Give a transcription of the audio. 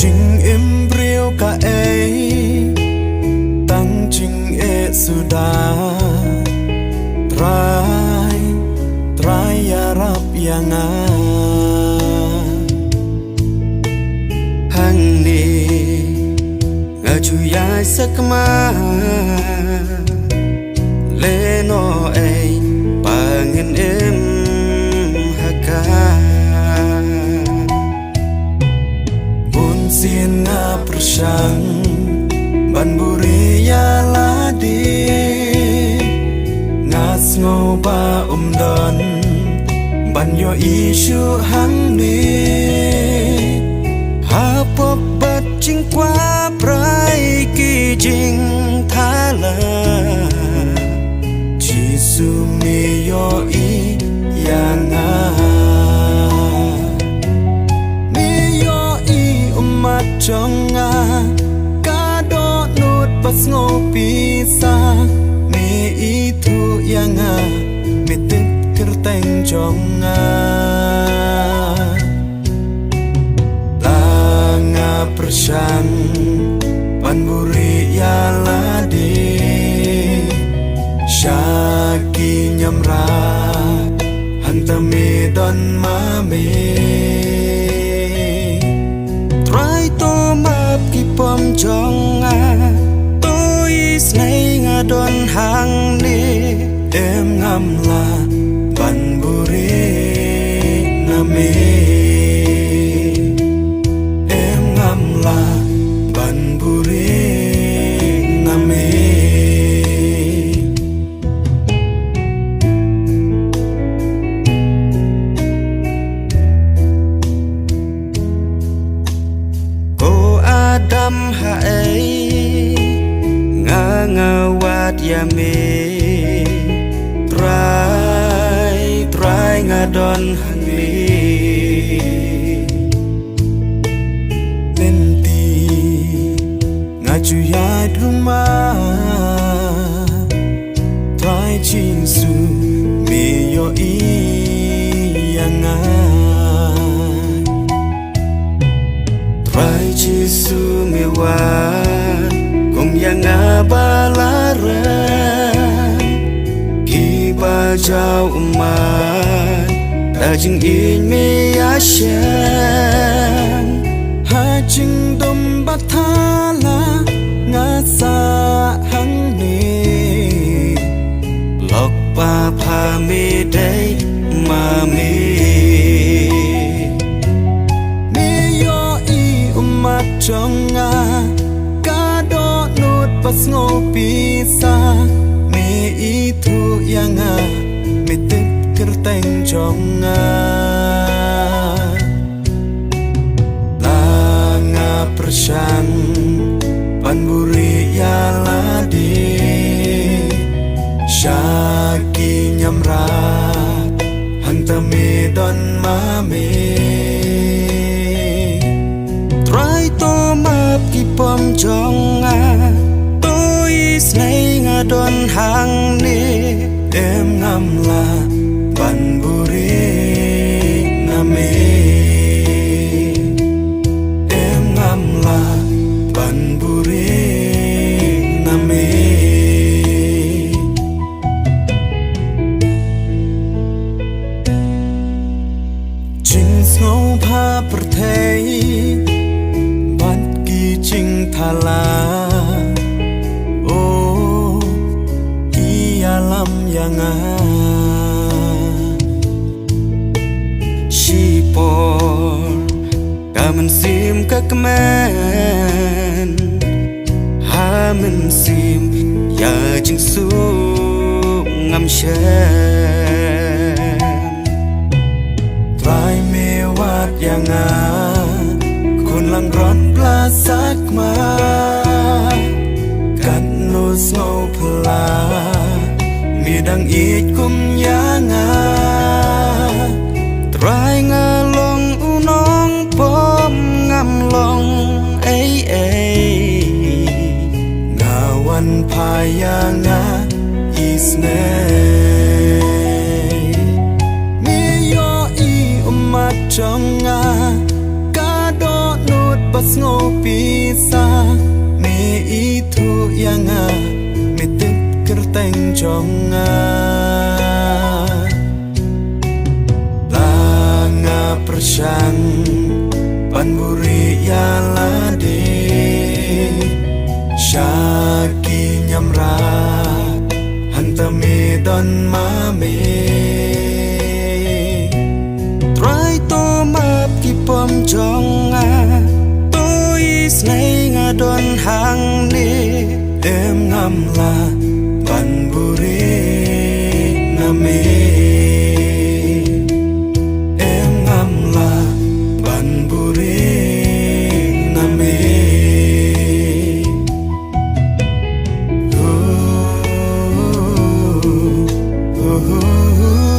Chinh im riêu cả ấy tăng chinh e sudah try ya rap yang hang ni ngaju ya sakma leno ei pangin em haka bun sin nga persang ban buri ya ladi ngas ngô ba don ban yo isu hang ni ha pop bat ching qua prai ki jing thala chi su mi yo i yang mi yo i umat jonga ka do nut pas ngopi sa mi itu yang mi tip kerteng jonga langa persang panburi ya ladi syaki nyamra hantami don mami try to map ki pom jonga tôi snai nga don hang ni em ngam la panburi nami em ngam la panburi nami Adam hae ngawat ya me try ngadon hangli lenti ngaju ya rumah try chinsu me yo i yang try chisu me wan kong yang abalaran ki ba jau umat dajing in me asyan hajing dom bathala ngasa hang ni lok pa pha me dai ma me jonga kado nut pas ngopi sa me itu yang me tip kerteng jonga langa persang panburi ya ladi syaki nyamra hantami don mami map ki pom jonga tôi snai nga don hang ni em ngam la panburi nami em ngam la panburi nami chinh snow pa perthei ching thala oh i alam yang shipor kamen sim kakmen hamen sim ya jing su ngam shen try me wat yang kun lang ron plasak ma kan nus ngau pla midang it kum yanga try ngalong unong pom ngam long ngawan payanga isne mi yo i umat jonga bisa me itu yang mitip kerteng jonga langa persang panburi yalade syaki nyamra hantame don mame try to map ki pom jonga ngày ngadon hang ni em ngam la ban buri name em ngam la ban buri name oh, oh, oh, oh.